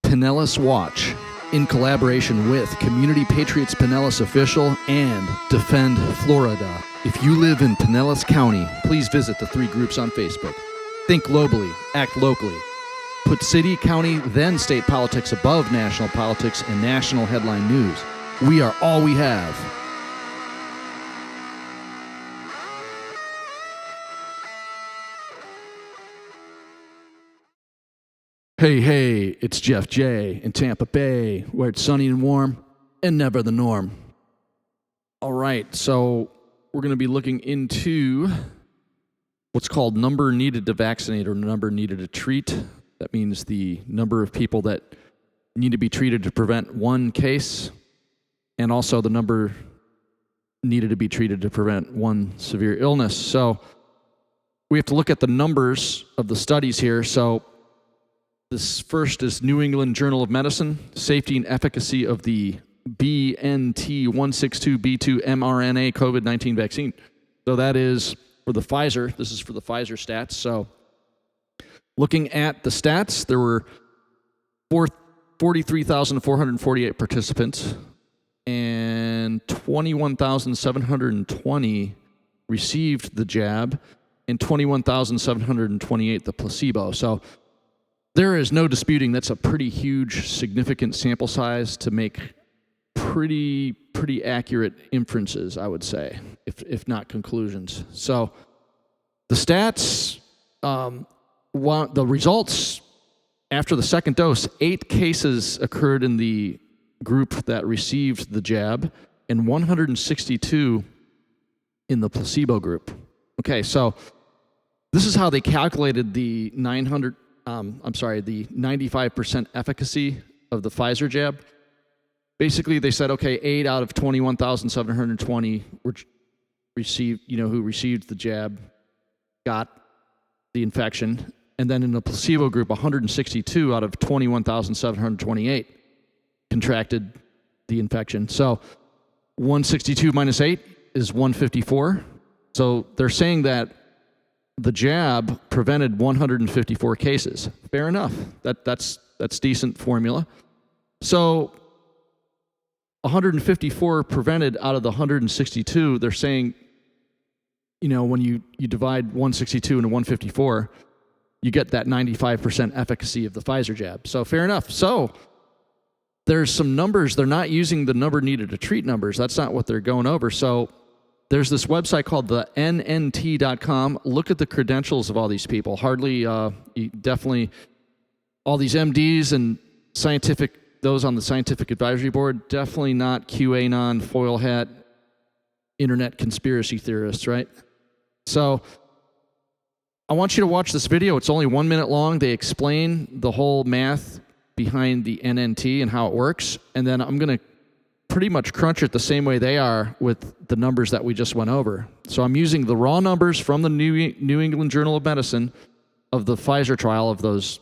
Pinellas Watch, in collaboration with Community Patriots Pinellas Official and Defend Florida. If you live in Pinellas County, please visit the 3 groups on Facebook. Think globally, act locally. Put city, county, then state politics above national politics and national headline news. We are all we have. Hey, it's Jeff J. in Tampa Bay, where it's sunny and warm and never the norm. All right, so we're going to be looking into what's called number needed to vaccinate or number needed to treat. That means the number of people that need to be treated to prevent one case, and also the number needed to be treated to prevent one severe illness. So we have to look at the numbers of the studies here. So this first is New England Journal of Medicine, safety and efficacy of the BNT162b2 mRNA COVID-19 vaccine. So that is for the Pfizer. This is for the Pfizer stats. So looking at the stats, there were 43,448 participants, and 21,720 received the jab, and 21,728 the placebo. So there is no disputing that's a pretty huge, significant sample size to make pretty accurate inferences, I would say, if not conclusions. So the stats, the results after the second dose, 8 cases occurred in the group that received the jab and 162 in the placebo group. Okay, so this is how they calculated the 95% efficacy of the Pfizer jab. Basically, they said, okay, 8 out of 21,720 who received the jab got the infection. And then in the placebo group, 162 out of 21,728 contracted the infection. So 162 minus 8 is 154. So they're saying that the jab prevented 154 cases. Fair enough. That's decent formula. So 154 prevented out of the 162. They're saying, when you divide 162 into 154, you get that 95% efficacy of the Pfizer jab. So fair enough. So there's some numbers. They're not using the number needed to treat numbers. That's not what they're going over. So there's this website called the NNT.com. Look at the credentials of all these people. Definitely all these MDs and those on the scientific advisory board, definitely not QAnon, foil hat, internet conspiracy theorists, right? So I want you to watch this video. It's only 1 minute long. They explain the whole math behind the NNT and how it works. And then I'm going to pretty much crunch it the same way they are with the numbers that we just went over. So I'm using the raw numbers from the New England Journal of Medicine of the Pfizer trial of those,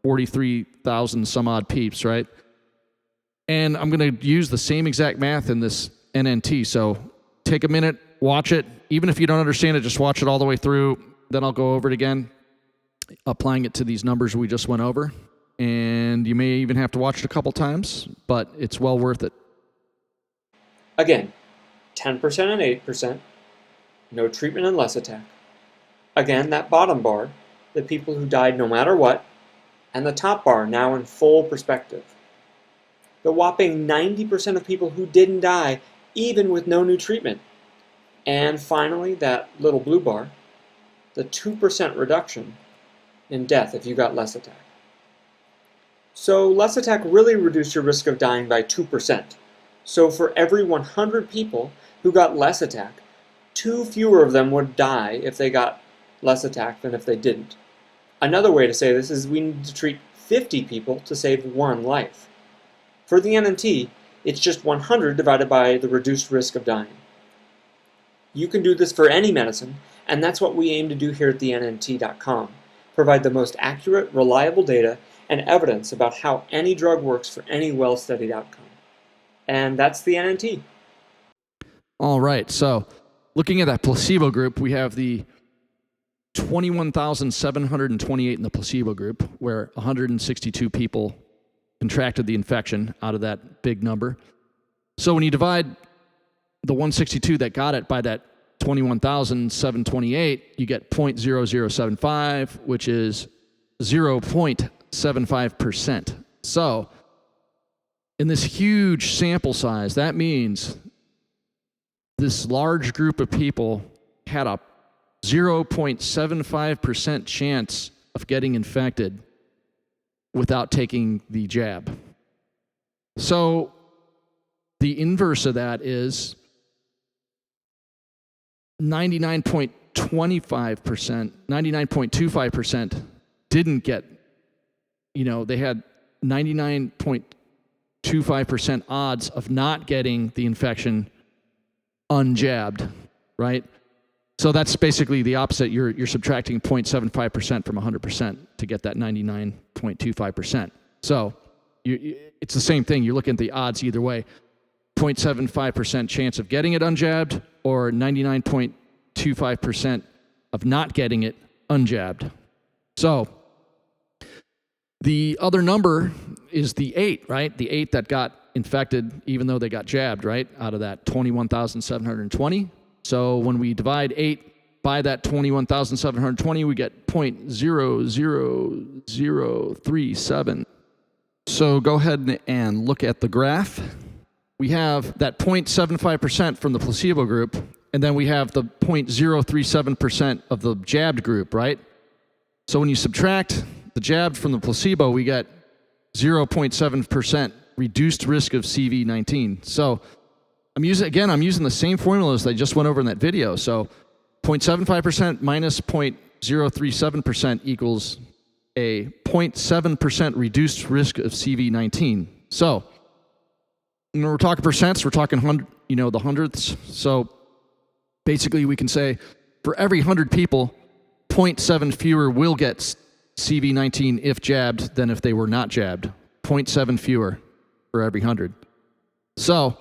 43,000 some odd peeps, right? And I'm going to use the same exact math in this NNT. So take a minute, watch it. Even if you don't understand it, just watch it all the way through. Then I'll go over it again, applying it to these numbers we just went over. And you may even have to watch it a couple times, but it's well worth it. Again, 10% and 8%, no treatment and less attack. Again, that bottom bar, the people who died no matter what, and the top bar now in full perspective. The whopping 90% of people who didn't die, even with no new treatment. And finally, that little blue bar, the 2% reduction in death if you got less attack. So less attack really reduced your risk of dying by 2%. So for every 100 people who got less attack, 2 fewer of them would die if they got less attack than if they didn't. Another way to say this is we need to treat 50 people to save 1 life. For the NNT, it's just 100 divided by the reduced risk of dying. You can do this for any medicine, and that's what we aim to do here at the NNT.com. Provide the most accurate, reliable data and evidence about how any drug works for any well-studied outcome. And that's the NNT. All right, so looking at that placebo group, we have the 21,728 in the placebo group, where 162 people contracted the infection out of that big number. So when you divide the 162 that got it by that 21,728, you get 0.0075, which is 0.75%. So in this huge sample size, that means this large group of people had a 0.75% chance of getting infected without taking the jab. So the inverse of that is 99.25% didn't get, they had 99.25% odds of not getting the infection unjabbed, right? So that's basically the opposite. You're subtracting 0.75% from 100% to get that 99.25%. So it's the same thing. You're looking at the odds either way. 0.75% chance of getting it unjabbed or 99.25% of not getting it unjabbed. So the other number is the 8, right? The 8 that got infected even though they got jabbed, right? Out of that 21,720. So when we divide 8 by that 21,720, we get 0.00037. So go ahead and look at the graph. We have that 0.75% from the placebo group, and then we have the 0.037% of the jabbed group, right? So when you subtract the jabbed from the placebo, we get 0.7% reduced risk of CV19. So I'm using the same formulas I just went over in that video. So 0.75% minus 0.037% equals a 0.7% reduced risk of CV19. So when we're talking percents, we're talking the hundredths. So basically we can say for every 100 people, 0.7 fewer will get CV19 if jabbed than if they were not jabbed. 0.7 fewer for every 100. So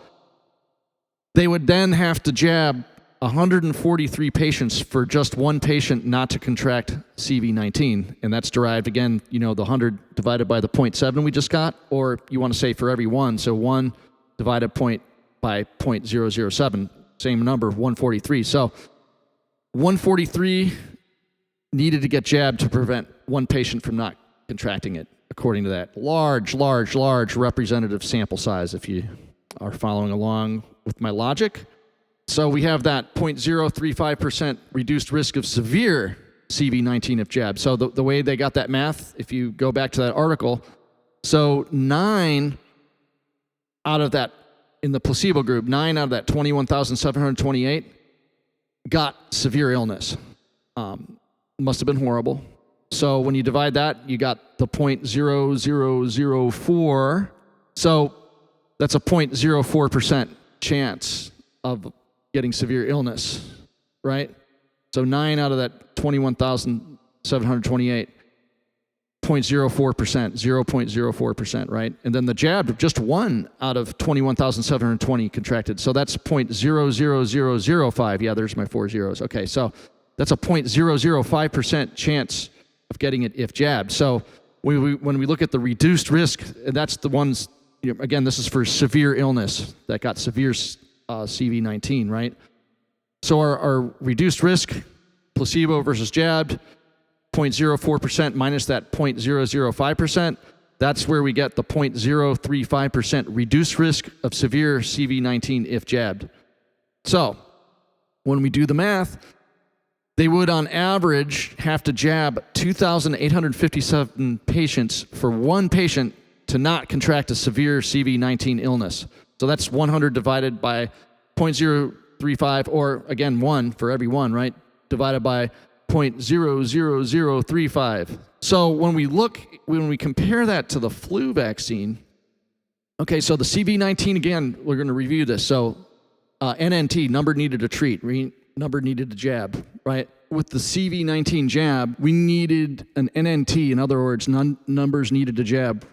they would then have to jab 143 patients for just one patient not to contract CV19. And that's derived, again, the 100 divided by the 0.7 we just got, or you want to say for every one. So 1 divided by 0.007, same number, 143. So 143 needed to get jabbed to prevent one patient from not contracting it, according to that large representative sample size, if you are following along with my logic. So we have that 0.035% reduced risk of severe CV19 if jabbed. So the way they got that math, if you go back to that article, so 9 out of that, in the placebo group, 9 out of that 21,728 got severe illness. Must have been horrible. So when you divide that, you got the 0.0004. So that's a 0.04% chance of getting severe illness, right? So 9 out of that 21,728, 0.04%, 0.04%, right? And then the jab, just 1 out of 21,720 contracted. So that's 0.00005. Yeah, there's my 4 zeros. Okay, so that's a 0.005% chance of getting it if jabbed. So when we look at the reduced risk, and that's the ones, again, this is for severe illness that got severe CV19, right? So our reduced risk, placebo versus jabbed, 0.04% minus that 0.005%, that's where we get the 0.035% reduced risk of severe CV19 if jabbed. So when we do the math, they would on average have to jab 2,857 patients for one patient to not contract a severe CV19 illness. So that's 100 divided by 0.035, or again, 1 for every 1, right? Divided by 0.00035. So when we compare that to the flu vaccine, okay, so the CV19, again, we're going to review this. So NNT, number needed to treat, number needed to jab, right? With the CV19 jab, we needed an NNT, in other words, numbers needed to jab.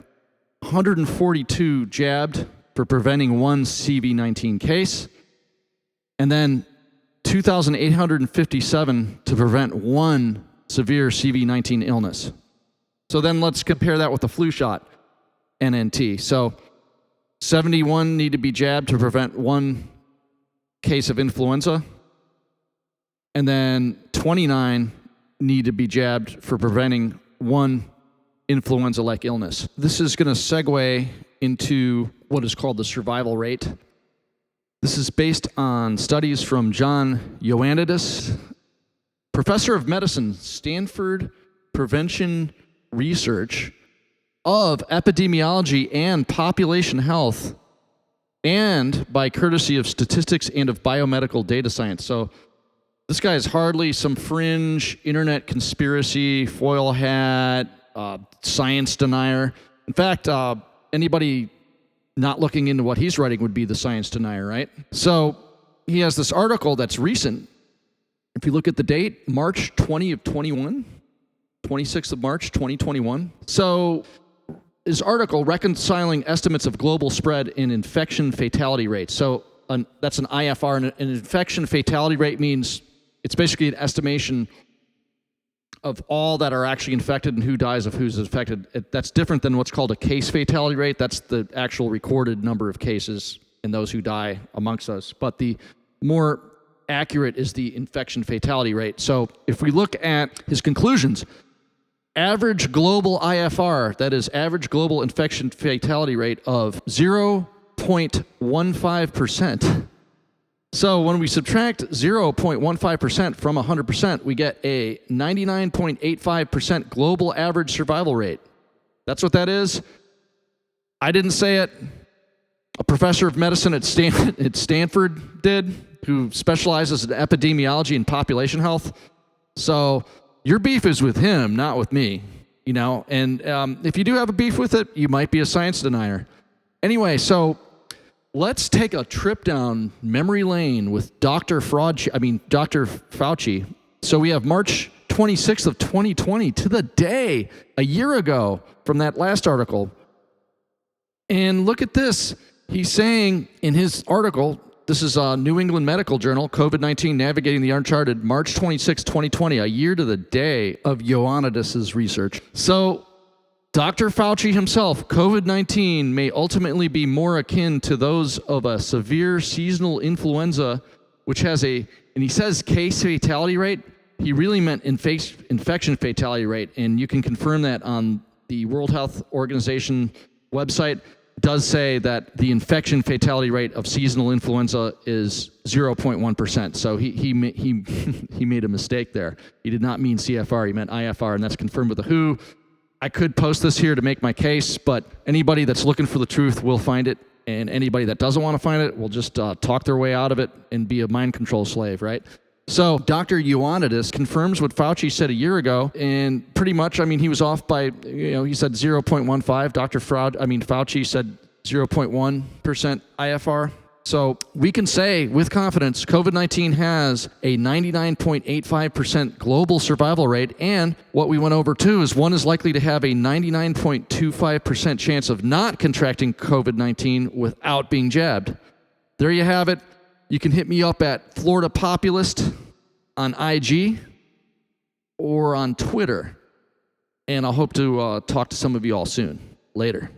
142 jabbed for preventing one CV19 case, and then 2,857 to prevent one severe CV19 illness. So then let's compare that with the flu shot. NNT. So 71 need to be jabbed to prevent one case of influenza. And then 29 need to be jabbed for preventing one influenza-like illness. This is going to segue into what is called the survival rate. This is based on studies from John Ioannidis, professor of medicine, Stanford Prevention Research, of epidemiology and population health, and by courtesy of statistics and of biomedical data science. So this guy is hardly some fringe internet conspiracy, foil hat, science denier. In fact, anybody not looking into what he's writing would be the science denier, right? So he has this article that's recent. If you look at the date, March 20 of 21, 26th of March, 2021. So his article, Reconciling Estimates of Global Spread in Infection Fatality Rates. So that's an IFR, and an infection fatality rate means it's basically an estimation of all that are actually infected and who dies of who's infected. That's different than what's called a case fatality rate. That's the actual recorded number of cases and those who die amongst us. But the more accurate is the infection fatality rate. So if we look at his conclusions, average global IFR, that is average global infection fatality rate of 0.15%. So when we subtract 0.15% from 100%, we get a 99.85% global average survival rate. That's what that is. I didn't say it. A professor of medicine at Stanford did, who specializes in epidemiology and population health. So your beef is with him, not with me, you know. And if you do have a beef with it, you might be a science denier. Anyway, so let's take a trip down memory lane with Dr. Fauci. So we have March 26th of 2020 to the day, a year ago from that last article. And look at this. He's saying in his article, this is a New England Medical Journal, COVID-19 Navigating the Uncharted, March 26, 2020, a year to the day of Ioannidis' research. So Dr. Fauci himself, COVID-19 may ultimately be more akin to those of a severe seasonal influenza, which has and he says case fatality rate. He really meant infection fatality rate, and you can confirm that on the World Health Organization website. It does say that the infection fatality rate of seasonal influenza is 0.1%. So he made a mistake there. He did not mean CFR, he meant IFR, and that's confirmed with the WHO. I could post this here to make my case, but anybody that's looking for the truth will find it, and anybody that doesn't want to find it will just talk their way out of it and be a mind control slave, right? So Dr. Ioannidis confirms what Fauci said a year ago, and pretty much, I mean, he was off by, he said 0.15. Fauci said 0.1% IFR. So we can say with confidence, COVID-19 has a 99.85% global survival rate, and what we went over too is one is likely to have a 99.25% chance of not contracting COVID-19 without being jabbed. There you have it. You can hit me up at Florida Populist on IG or on Twitter, and I hope to talk to some of you all soon. Later.